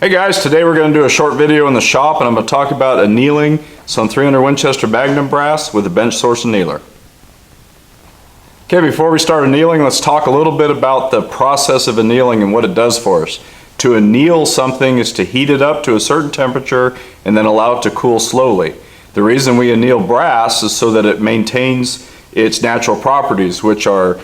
Hey guys, today we're going to do a short video in the shop and I'm going to talk about annealing some 300 Winchester Magnum brass with a bench source annealer. Okay, before we start annealing, let's talk a little bit about the process of annealing and what it does for us. To anneal something is to heat it up to a certain temperature and then allow it to cool slowly. The reason we anneal brass is so that it maintains its natural properties, which are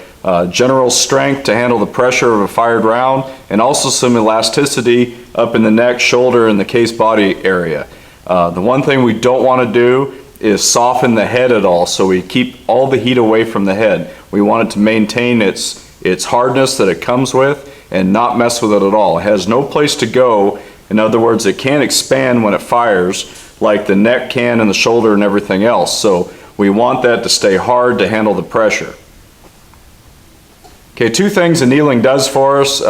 general strength to handle the pressure of a fired round, and also some elasticity up in the neck, shoulder, and the case body area. The one thing we don't want to do is soften the head at all, so we keep all the heat away from the head. We want it to maintain its hardness that it comes with and not mess with it at all. It has no place to go. In other words, it can't expand when it fires like the neck can and the shoulder and everything else. So we want that to stay hard to handle the pressure. Okay, two things annealing does for us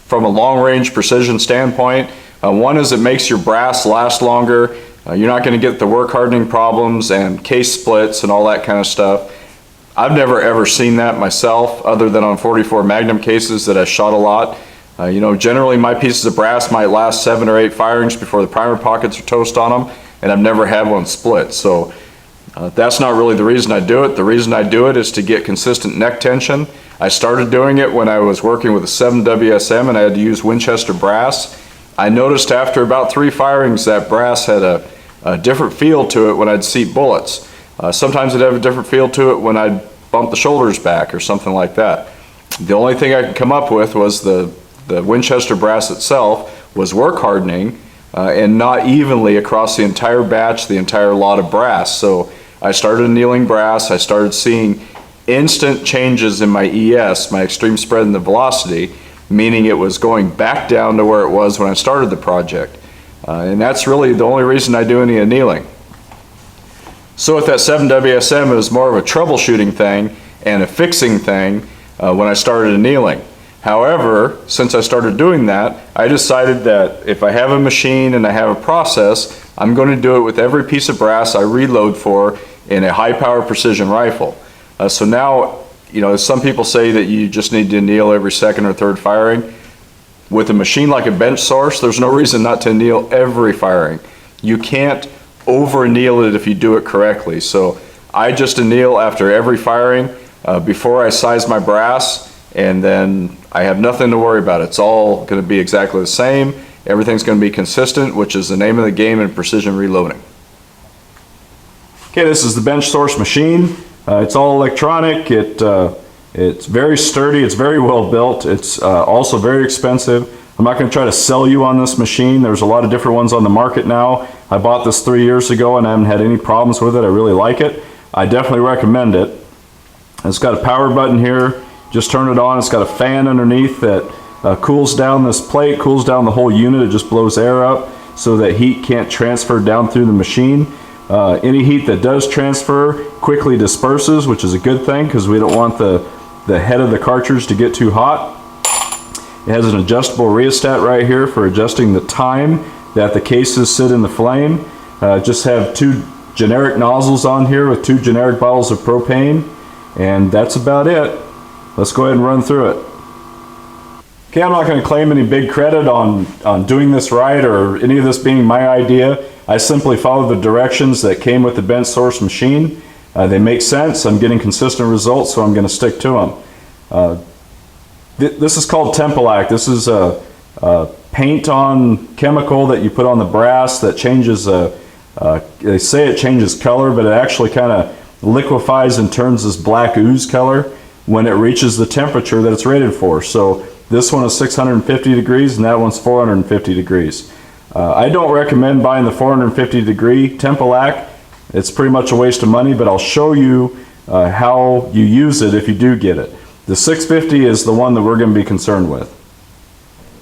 from a long-range precision standpoint. One is it makes your brass last longer. You're not going to get the work hardening problems and case splits and all that kind of stuff. I've never ever seen that myself, other than on 44 Magnum cases that I shot a lot. Generally my pieces of brass might last 7 or 8 firings before the primer pockets are toast on them, and I've never had one split. So that's not really the reason I do it. The reason I do it is to get consistent neck tension. I started doing it when I was working with a 7 WSM and I had to use Winchester brass. I noticed after about 3 firings that brass had a different feel to it when I'd seat bullets. Sometimes it'd have a different feel to it when I'd bump the shoulders back or something like that. The only thing I could come up with was the Winchester brass itself was work hardening and not evenly across the entire batch, the entire lot of brass. So I started annealing brass. I started seeing instant changes in my ES, my extreme spread in the velocity, meaning it was going back down to where it was when I started the project. And that's really the only reason I do any annealing. So with that 7 WSM, it was more of a troubleshooting thing and a fixing thing when I started annealing. However, since I started doing that, I decided that if I have a machine and I have a process, I'm going to do it with every piece of brass I reload for in a high-power precision rifle. So now, some people say that you just need to anneal every second or third firing. With a machine like a bench source, there's no reason not to anneal every firing. You can't over anneal it if you do it correctly. So I just anneal after every firing before I size my brass, and then I have nothing to worry about. It's all going to be exactly the same. Everything's going to be consistent, which is the name of the game in precision reloading. Okay, this is the bench source machine. It's all electronic. It's very sturdy. It's very well built. It's also very expensive. I'm not going to try to sell you on this machine. There's a lot of different ones on the market now. I bought this 3 years ago and I haven't had any problems with it. I really like it. I definitely recommend it. It's got a power button here. Just turn it on. It's got a fan underneath that cools down this plate, cools down the whole unit. It just blows air up so that heat can't transfer down through the machine. Any heat that does transfer quickly disperses, which is a good thing because we don't want the head of the cartridge to get too hot. It has an adjustable rheostat right here for adjusting the time that the cases sit in the flame. Just have 2 generic nozzles on here with 2 generic bottles of propane, and that's about it. Let's go ahead and run through it. Okay, I'm not going to claim any big credit on doing this right or any of this being my idea. I simply followed the directions that came with the bench source machine. They make sense. I'm getting consistent results, so I'm going to stick to them. This is called Tempilaq. This is a paint-on chemical that you put on the brass that changes, they say it changes color, but it actually kind of liquefies and turns this black ooze color when it reaches the temperature that it's rated for. So this one is 650 degrees and that one's 450 degrees. I don't recommend buying the 450 degree Tempilaq. It's pretty much a waste of money, but I'll show you how you use it if you do get it. The 650 is the one that we're going to be concerned with.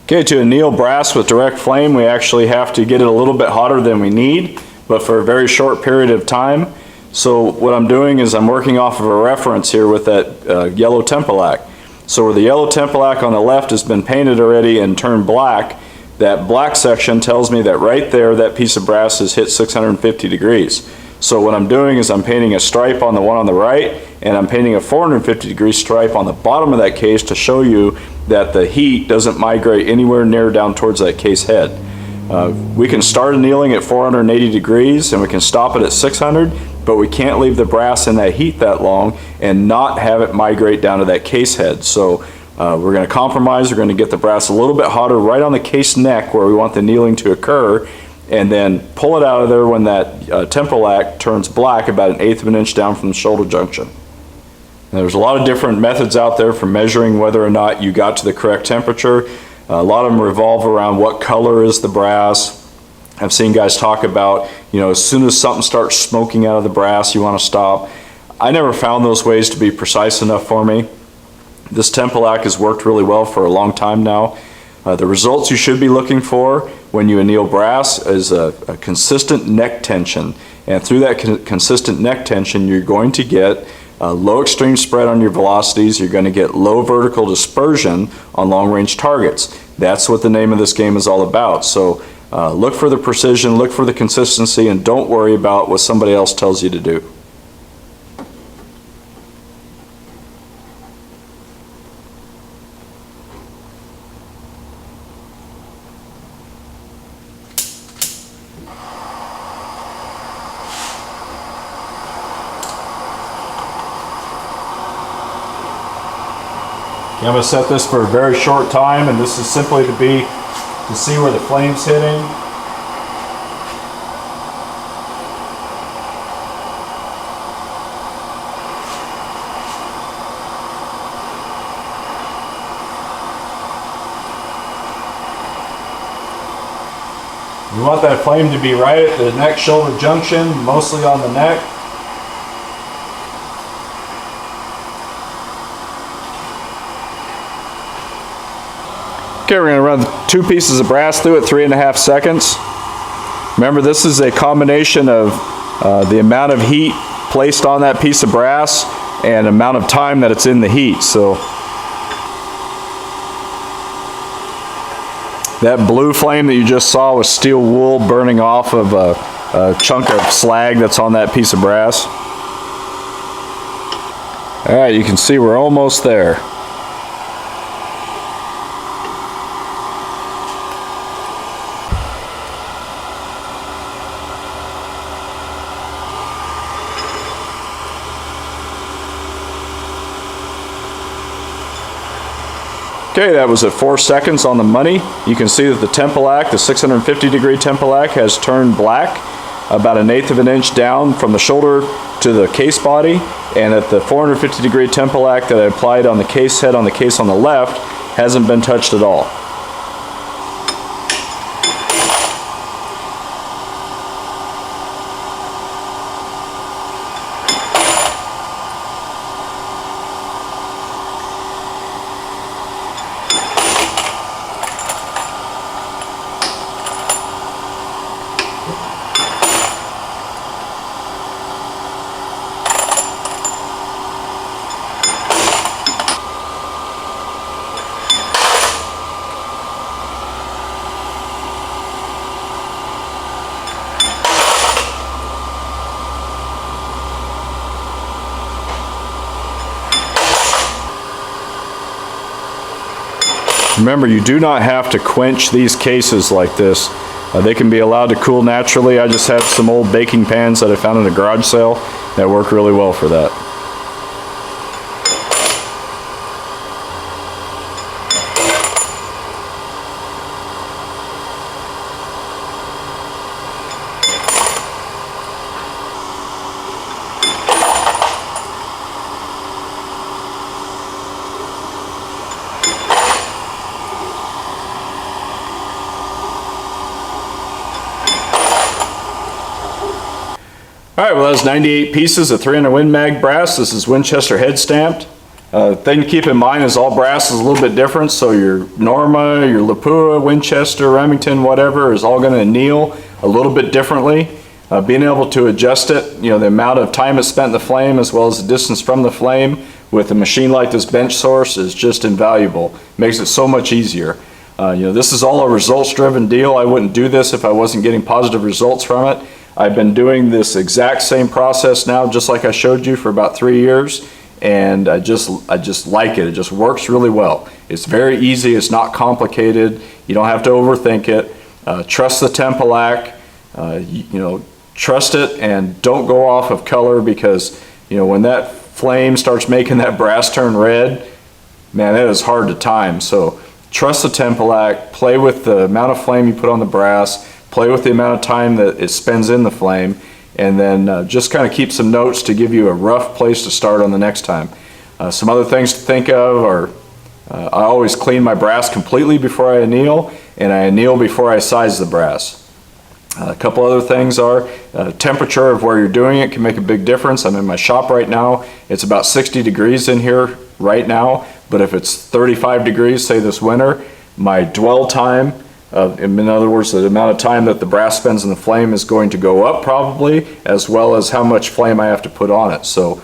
Okay, to anneal brass with direct flame, we actually have to get it a little bit hotter than we need, but for a very short period of time. So what I'm doing is I'm working off of a reference here with that yellow Tempilaq. So where the yellow Tempilaq on the left has been painted already and turned black, that black section tells me that right there that piece of brass has hit 650 degrees. So what I'm doing is I'm painting a stripe on the one on the right, and I'm painting a 450 degree stripe on the bottom of that case to show you that the heat doesn't migrate anywhere near down towards that case head. We can start annealing at 480 degrees and we can stop it at 600, but we can't leave the brass in that heat that long and not have it migrate down to that case head. So we're going to compromise. We're going to get the brass a little bit hotter right on the case neck where we want the annealing to occur, and then pull it out of there when that Tempilaq turns black about 1/8 of an inch down from the shoulder junction. Now, there's a lot of different methods out there for measuring whether or not you got to the correct temperature. A lot of them revolve around what color is the brass. I've seen guys talk about, you know, as soon as something starts smoking out of the brass, you want to stop. I never found those ways to be precise enough for me. This Tempilaq has worked really well for a long time now. The results you should be looking for when you anneal brass is a consistent neck tension. And through that consistent neck tension, you're going to get low extreme spread on your velocities. You're going to get low vertical dispersion on long-range targets. That's what the name of this game is all about. So look for the precision, look for the consistency, and don't worry about what somebody else tells you to do. I'm going to set this for a very short time, and this is simply to see where the flame's hitting. You want that flame to be right at the neck shoulder junction, mostly on the neck. Okay, we're going to run 2 pieces of brass through it, 3.5 seconds. Remember, this is a combination of the amount of heat placed on that piece of brass and amount of time that it's in the heat. So that blue flame that you just saw was steel wool burning off of a chunk of slag that's on that piece of brass. All right, you can see we're almost there. Okay, that was at 4 seconds on the money. You can see that the Tempilaq, the 650 degree Tempilaq, has turned black about 1/8 of an inch down from the shoulder to the case body, and that the 450 degree Tempilaq that I applied on the case head on the case on the left hasn't been touched at all. Remember, you do not have to quench these cases like this. They can be allowed to cool naturally. I just have some old baking pans that I found in a garage sale that work really well for that. All right, well, that's 98 pieces of 300 Win Mag brass. This is Winchester head stamped. Thing to keep in mind is all brass is a little bit different, so your Norma, your Lapua, Winchester, Remington, whatever, is all going to anneal a little bit differently. Being able to adjust it, you know, the amount of time it's spent in the flame as well as the distance from the flame with a machine like this bench source is just invaluable. Makes it so much easier. You know, this is all a results-driven deal. I wouldn't do this if I wasn't getting positive results from it. I've been doing this exact same process now, just like I showed you, for about 3 years, and I just like it. It just works really well. It's very easy. It's not complicated. You don't have to overthink it. Trust the Tempilaq. You know, trust it and don't go off of color, because you know, when that flame starts making that brass turn red, man, that is hard to time. So trust the Tempilaq, play with the amount of flame you put on the brass, play with the amount of time that it spends in the flame, and then just kind of keep some notes to give you a rough place to start on the next time. Some other things to think of are, I always clean my brass completely before I anneal, and I anneal before I size the brass. A couple other things are, temperature of where you're doing it can make a big difference. I'm in my shop right now. It's about 60 degrees in here right now, but if it's 35 degrees, say this winter, my dwell time, in other words, the amount of time that the brass spends in the flame, is going to go up probably, as well as how much flame I have to put on it. So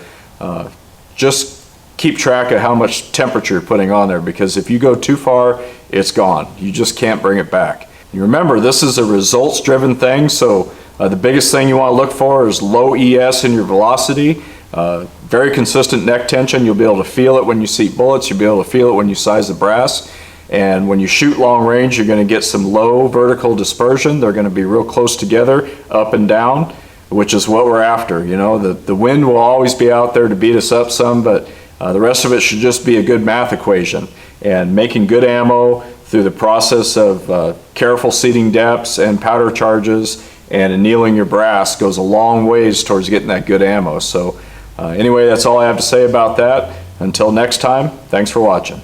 just keep track of how much temperature you're putting on there, because if you go too far, it's gone. You just can't bring it back. You remember, this is a results driven thing, so the biggest thing you want to look for is low ES in your velocity. Very consistent neck tension. You'll be able to feel it when you seat bullets. You'll be able to feel it when you size the brass. And when you shoot long range, you're going to get some low vertical dispersion. They're going to be real close together, up and down, which is what we're after. You know, the wind will always be out there to beat us up some, but the rest of it should just be a good math equation. And making good ammo through the process of careful seating depths and powder charges and annealing your brass goes a long ways towards getting that good ammo. So anyway, that's all I have to say about that. Until next time, thanks for watching.